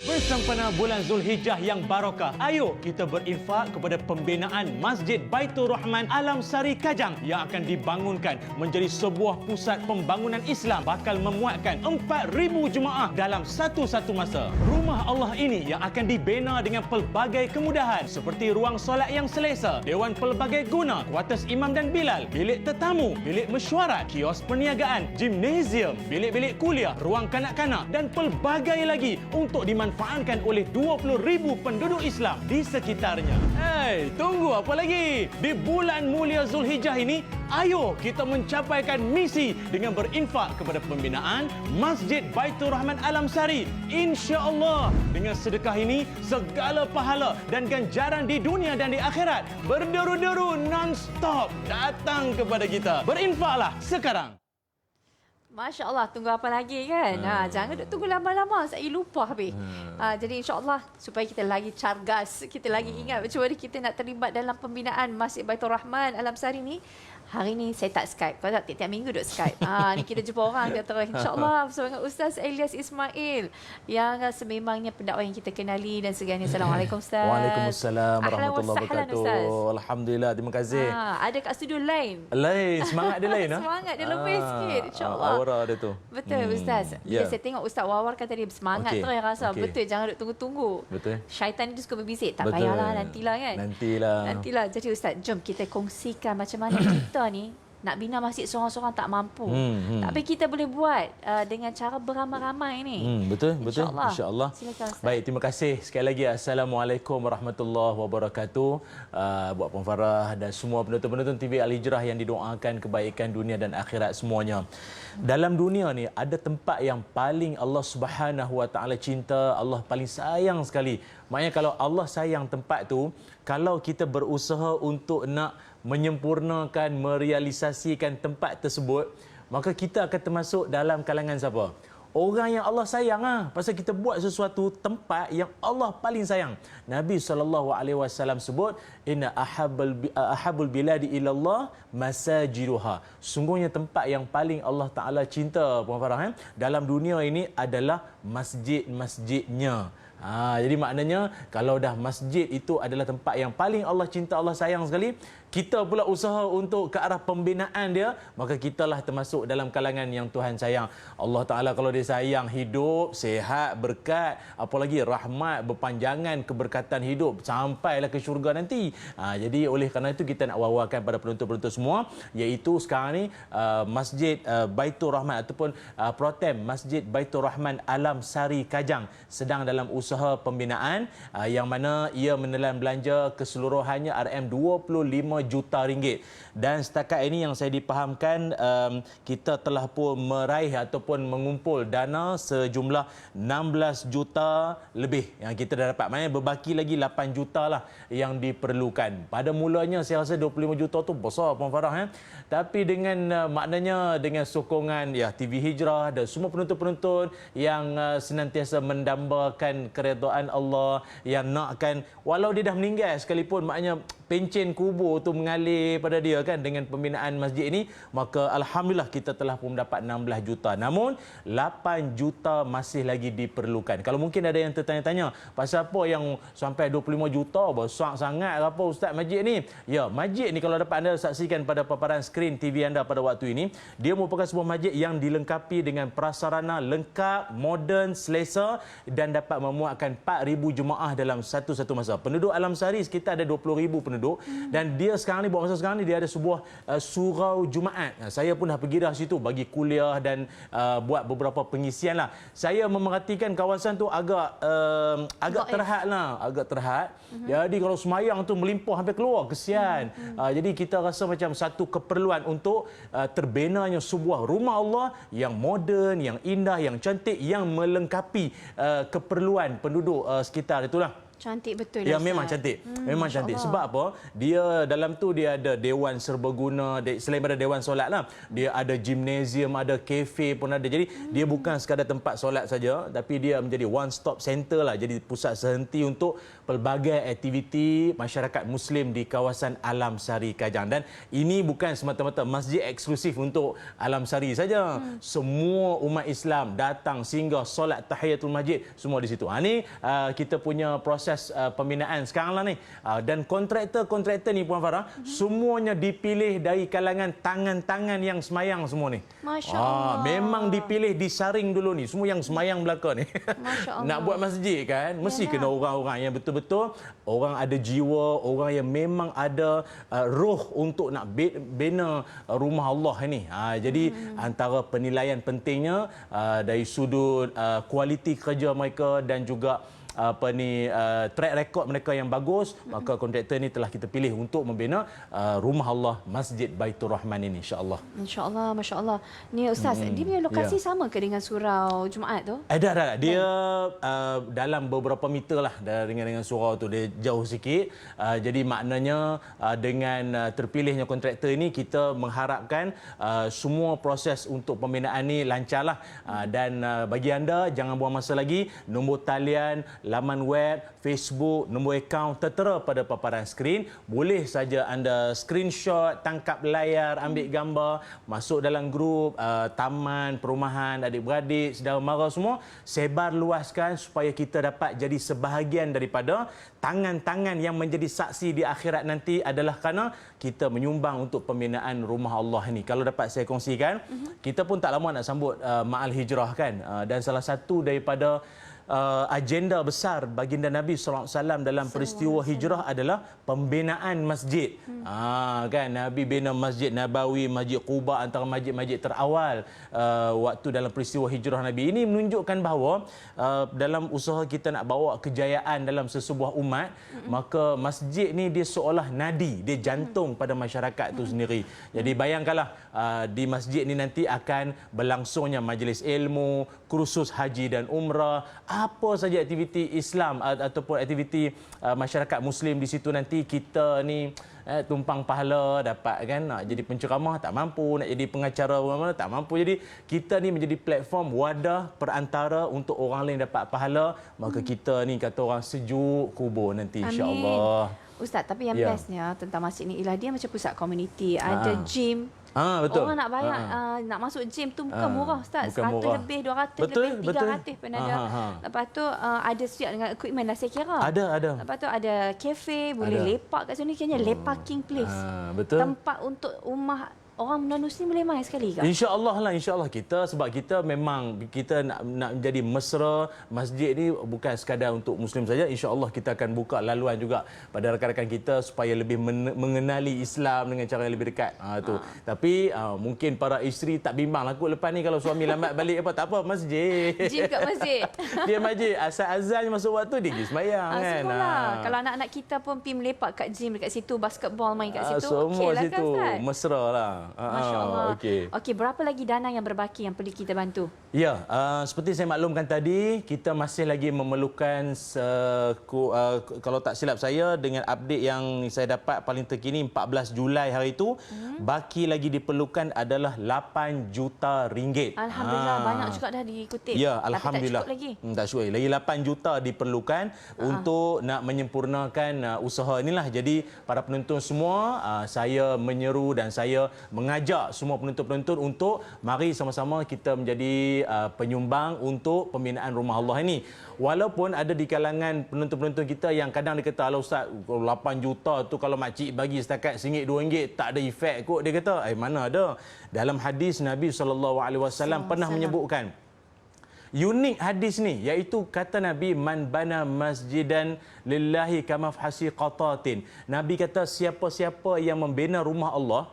Bersempena bulan Zulhijjah yang barakah, ayo kita berinfak kepada pembinaan Masjid Baitur Rahman Alam Sari Kajang yang akan dibangunkan menjadi sebuah pusat pembangunan Islam, bakal memuatkan 4,000 jemaah dalam satu masa. Rumah Allah ini yang akan dibina dengan pelbagai kemudahan seperti ruang solat yang selesa, dewan pelbagai guna, kuartus imam dan bilal, bilik tetamu, bilik mesyuarat, kios perniagaan, gimnasium, bilik-bilik kuliah, ruang kanak-kanak dan pelbagai lagi untuk dimanfaatkan oleh 20,000 penduduk Islam di sekitarnya. Hey, tunggu apa lagi? Di bulan mulia Zulhijjah ini, ayo kita mencapaikan misi dengan berinfak kepada pembinaan Masjid Baitur Rahman Alam Sari. Insya-Allah, dengan sedekah ini segala pahala dan ganjaran di dunia dan di akhirat berderu-deru non-stop datang kepada kita. Berinfaklah sekarang. Masya Allah, tunggu apa lagi kan? Jangan duk tunggu lama-lama, saya lupa habis. Jadi insya-Allah supaya kita lagi cargas, kita lagi ingat macam mana kita nak terlibat dalam pembinaan Masjid Baitur Rahman Alam Sari ni. Hari ni saya tak Skype. Kalau tak, tiap minggu duk Skype. Ni kita jumpa orang dia terus. InsyaAllah bersama dengan Ustaz Elias Ismail yang sememangnya pendakwa yang kita kenali dan segalanya. Assalamualaikum Ustaz. Waalaikumsalam warahmatullahi wabarakatuh. Alhamdulillah, terima kasih. Ada kat studio lain. Lain, semangat dia lain. Semangat dia lebih sikit, insyaAllah. Aura dia tu. Betul Ustaz. Bila saya tengok Ustaz Wawar kata dia semangat terus rasa. Betul, jangan duk tunggu-tunggu. Betul. Syaitan ni dia suka berbisik. Tak payahlah, nantilah kan. Nantilah. Jadi Ustaz, jom kita kongsikan macam mana kita ni nak bina masjid seorang-seorang tak mampu. Tapi kita boleh buat dengan cara beramai-ramai ni. Betul. InsyaAllah. Silakan Ustaz. Baik, terima kasih sekali lagi. Assalamualaikum warahmatullahi wabarakatuh. Buat Puan Farah dan semua penonton-penonton TV Al-Hijrah yang didoakan kebaikan dunia dan akhirat semuanya. Dalam dunia ni ada tempat yang paling Allah Subhanahu Wa Taala cinta, Allah paling sayang sekali. Maknanya kalau Allah sayang tempat tu, kalau kita berusaha untuk nak menyempurnakan, merealisasikan tempat tersebut, maka kita akan termasuk dalam kalangan siapa? Orang yang Allah sayang pasal kita buat sesuatu tempat yang Allah paling sayang. Nabi SAW sebut, inna ahabul biladi ilallah masajiduha. Sungguhnya tempat yang paling Allah Taala cinta, Puan Farah, dalam dunia ini adalah masjid-masjidnya. Jadi maknanya kalau dah masjid itu adalah tempat yang paling Allah cinta, Allah sayang sekali, kita pula usaha untuk ke arah pembinaan dia, maka kitalah termasuk dalam kalangan yang Tuhan sayang. Allah Ta'ala kalau dia sayang hidup, sihat, berkat, apalagi rahmat, berpanjangan, keberkatan hidup sampailah ke syurga nanti. Jadi oleh kerana itu kita nak wawarkan pada penonton-penonton semua, iaitu sekarang ni Masjid Baitur Rahman ataupun Protem Masjid Baitur Rahman Alam Sari Kajang sedang dalam usaha pembinaan yang mana ia menelan belanja keseluruhannya RM25 juta ringgit. Dan setakat ini yang saya dipahamkan, kita telah pun meraih ataupun mengumpul dana sejumlah 16 juta lebih yang kita dah dapat. Maknanya berbaki lagi 8 juta lah yang diperlukan. Pada mulanya saya rasa 25 juta tu besar, Puan Farah. Tapi dengan maknanya dengan sokongan TV Hijrah dan semua penonton-penonton yang senantiasa mendambakan keredaan Allah, yang nakkan walau dia dah meninggal sekalipun, maknanya pencen kubur tu mengalir pada dia kan dengan pembinaan masjid ini, maka alhamdulillah kita telah pun mendapat 16 juta. Namun 8 juta masih lagi diperlukan. Kalau mungkin ada yang tertanya-tanya, pasal apa yang sampai 25 juta besar sangat apa Ustaz masjid ni? Ya, masjid ni kalau dapat anda saksikan pada paparan skrin TV anda pada waktu ini, dia merupakan sebuah masjid yang dilengkapi dengan prasarana lengkap, moden, selesa dan dapat memuatkan 4,000 jemaah dalam satu masa. Penduduk Alam Sari sekitar ada 20,000 penduduk dan dia sekarang ni buat masa sekarang ni dia ada sebuah surau Jumaat. Saya pun dah pergi dah situ bagi kuliah dan buat beberapa pengisian lah. Saya memerhatikan kawasan tu agak terhad lah, agak terhad. Jadi kalau semayang tu melimpah sampai keluar, kesian. Jadi kita rasa macam satu keperluan untuk terbinanya sebuah rumah Allah yang moden, yang indah, yang cantik, yang melengkapi keperluan penduduk sekitar itulah. Cantik betul Ya, Ustaz. memang cantik. Memang Masya cantik. Allah. Sebab apa? Dia dalam tu dia ada dewan serbaguna, selain pada dewan solat lah. Dia ada gimnasium, ada kafe pun ada. Jadi dia bukan sekadar tempat solat saja, tapi dia menjadi one stop center lah. Jadi pusat sehenti untuk pelbagai aktiviti masyarakat Muslim di kawasan Alam Sari Kajang. Dan ini bukan semata-mata masjid eksklusif untuk Alam Sari saja. Semua umat Islam datang singgah solat tahiyatul masjid semua di situ. Ini kita punya proses pembinaan sekarang lah ni. Dan kontraktor ni Puan Farah, semuanya dipilih dari kalangan tangan-tangan yang semayang semua ni. Masya Allah. Memang dipilih, disaring dulu ni. Semua yang semayang belaka ni. Masya Allah. Nak buat masjid kan, mesti kena orang-orang yang betul-betul orang ada jiwa, orang yang memang ada roh untuk nak bina rumah Allah ni. Jadi antara penilaian pentingnya dari sudut kualiti kerja mereka dan juga track record mereka yang bagus, maka kontraktor ni telah kita pilih untuk membina rumah Allah Masjid Baitur Rahman ini, insya-Allah. Insya-Allah, masya-Allah. Ni Ustaz, dia punya lokasi sama ke dengan surau Jumaat tu? Dah. Dia dalam beberapa meter lah dengan surau tu. Dia jauh sikit. Jadi maknanya dengan terpilihnya kontraktor ini, kita mengharapkan semua proses untuk pembinaan ni lancarlah. Dan bagi anda, jangan buang masa lagi. Nombor talian, laman web, Facebook, nombor akaun tertera pada paparan skrin. Boleh saja anda screenshot, tangkap layar, ambil gambar, masuk dalam grup taman, perumahan, adik-beradik, saudara mara semua, sebar luaskan supaya kita dapat jadi sebahagian daripada tangan-tangan yang menjadi saksi di akhirat nanti adalah kerana kita menyumbang untuk pembinaan rumah Allah ini. Kalau dapat saya kongsikan, kita pun tak lama nak sambut Ma'al Hijrah kan. Dan salah satu daripada agenda besar baginda Nabi SAW dalam peristiwa hijrah adalah pembinaan masjid. Kan Nabi bina Masjid Nabawi, Masjid Quba, antara masjid-masjid terawal waktu dalam peristiwa hijrah Nabi. Ini menunjukkan bahawa dalam usaha kita nak bawa kejayaan dalam sesebuah umat, maka masjid ni dia seolah nadi, dia jantung pada masyarakat itu sendiri. Jadi bayangkanlah di masjid ni nanti akan berlangsungnya majlis ilmu, kursus haji dan umrah, apa saja aktiviti Islam ataupun aktiviti masyarakat Muslim di situ nanti. Kita ni tumpang pahala dapat kan, nak jadi penceramah tak mampu, nak jadi pengacara mana tak mampu. Jadi kita ni menjadi platform wadah perantara untuk orang lain dapat pahala. Maka kita ni kata orang sejuk kubur nanti, insya-Allah. Ustaz, tapi yang bestnya tentang masjid ni ialah dia macam pusat komuniti, ada gym. Betul. Orang nak bayar, nak masuk gym tu bukan murah Ustaz. 100 murah. lebih, 200 betul, lebih, 300 pun ada. Lepas tu ada siap dengan equipment dah saya kira. Ada. Lepas tu ada kafe, boleh lepak kat sini. Kayaknya leparking place. Betul. Tempat untuk rumah orang non-Muslim boleh main sekali ke? InsyaAllah lah, insyaAllah. Sebab kita memang kita nak menjadi mesra masjid ni bukan sekadar untuk Muslim saja. InsyaAllah kita akan buka laluan juga pada rakan-rakan kita supaya lebih mengenali Islam dengan cara yang lebih dekat. Tapi mungkin para isteri tak bimbang lah kot lepas ni kalau suami lambat balik tak apa, masjid. Gym kat masjid. Dia masjid. Asal azan masuk waktu dia pergi sembahyang kan. Sekolah. Kalau anak-anak kita pun pergi melepak kat gym dekat situ, basketball main kat situ, semua okey lah situ kan Ustaz? mesra lah. Masya Allah. Okey, berapa lagi dana yang berbaki yang perlu kita bantu? Ya, seperti saya maklumkan tadi, kita masih lagi memerlukan kalau tak silap saya dengan update yang saya dapat paling terkini 14 Julai hari itu, baki lagi diperlukan adalah 8 juta ringgit. Alhamdulillah, banyak juga dah dikutip. Ya, tapi alhamdulillah. tak cukup lagi. Tak cukup. Lagi 8 juta diperlukan untuk nak menyempurnakan usaha inilah. Jadi para penonton semua, saya menyeru dan saya mengajak semua penonton-penonton untuk mari sama-sama kita menjadi penyumbang untuk pembinaan rumah Allah ini. Walaupun ada di kalangan penonton-penonton kita yang kadang dia kata, "Alah Ustaz, 8 juta tu kalau makcik bagi setakat RM1 RM2 tak ada efek kot," dia kata. Mana ada. Dalam hadis Nabi SAW pernah menyebutkan, unik hadis ni, iaitu kata Nabi, "Man bana masjidan lillahi kamafhasi qatatin." Nabi kata siapa-siapa yang membina rumah Allah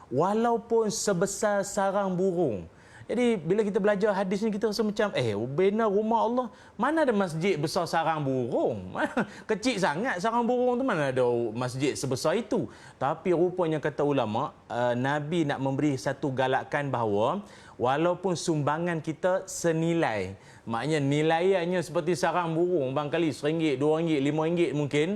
walaupun sebesar sarang burung. Jadi bila kita belajar hadis ni, kita rasa macam bina rumah Allah, mana ada masjid besar sarang burung? Kecil sangat sarang burung tu, mana ada masjid sebesar itu? Tapi rupanya kata ulama, Nabi nak memberi satu galakan bahawa walaupun sumbangan kita senilai maknanya nilaiannya seperti sarang burung, barangkali RM1, RM2, RM5 mungkin,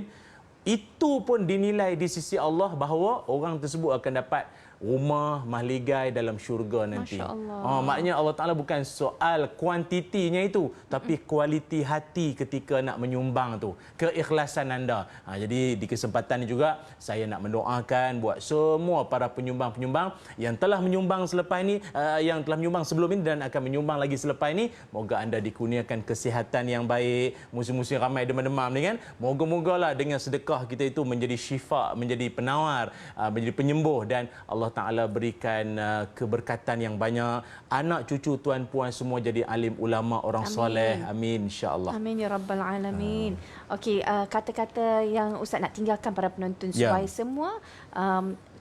itu pun dinilai di sisi Allah bahawa orang tersebut akan dapat rumah mahligai dalam syurga nanti. Masya Allah. Maknanya Allah Ta'ala bukan soal kuantitinya itu, tapi kualiti hati ketika nak menyumbang tu, keikhlasan anda. Jadi di kesempatan ini juga saya nak mendoakan buat semua para penyumbang-penyumbang yang telah menyumbang selepas ini, yang telah menyumbang sebelum ini dan akan menyumbang lagi selepas ini. Moga anda dikurniakan kesihatan yang baik. Musim-musim ramai demam-demam ni kan. Moga-mogalah dengan sedekah kita itu menjadi syifa, menjadi penawar, menjadi penyembuh, dan Allah Ta'ala berikan keberkatan yang banyak. Anak cucu tuan-puan semua jadi alim ulama, orang soleh. Amin, insya-Allah. Amin ya rabbal alamin. Okey, kata-kata yang Ustaz nak tinggalkan para penonton supaya semua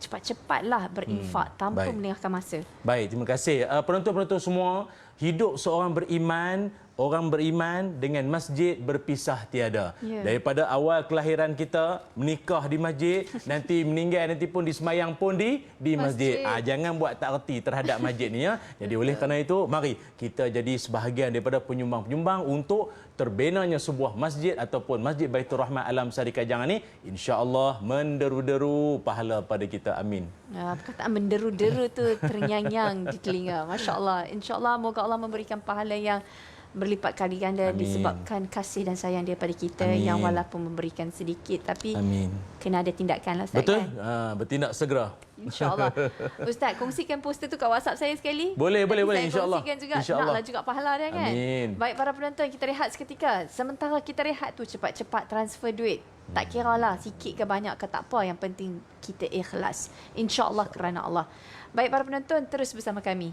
cepat-cepatlah berinfak tanpa melengahkan masa. Baik, terima kasih. Penonton-penonton semua, hidup seorang beriman, orang beriman dengan masjid berpisah tiada. Daripada awal kelahiran kita, menikah di masjid, nanti meninggal, nanti pun disemayang pun di masjid. Jangan buat tak reti terhadap masjid ni ya. Jadi oleh kerana itu, mari kita jadi sebahagian daripada penyumbang-penyumbang untuk terbinanya sebuah masjid ataupun Masjid Baitur Rahman Alam Sari Kajang ini, insya-Allah menderu-deru pahala pada kita. Amin. Perkataan menderu-deru tu terngiang-ngiang di telinga. Masya-Allah. Insya-Allah moga Allah memberikan pahala yang berlipat kali ganda disebabkan kasih dan sayang daripada kita yang walaupun memberikan sedikit tapi kena ada tindakan lah Ustaz. Betul? Kan? Bertindak segera. InsyaAllah. Ustaz, kongsikan poster tu kat WhatsApp saya sekali. Boleh, Nanti boleh. saya InsyaAllah. kongsikan juga. Naklah juga pahala dia kan. Amin. Baik para penonton, kita rehat seketika. Sementara kita rehat tu cepat-cepat transfer duit. Tak kira lah sikit ke banyak ke tak apa. Yang penting kita ikhlas. InsyaAllah kerana Allah. Baik para penonton, terus bersama kami.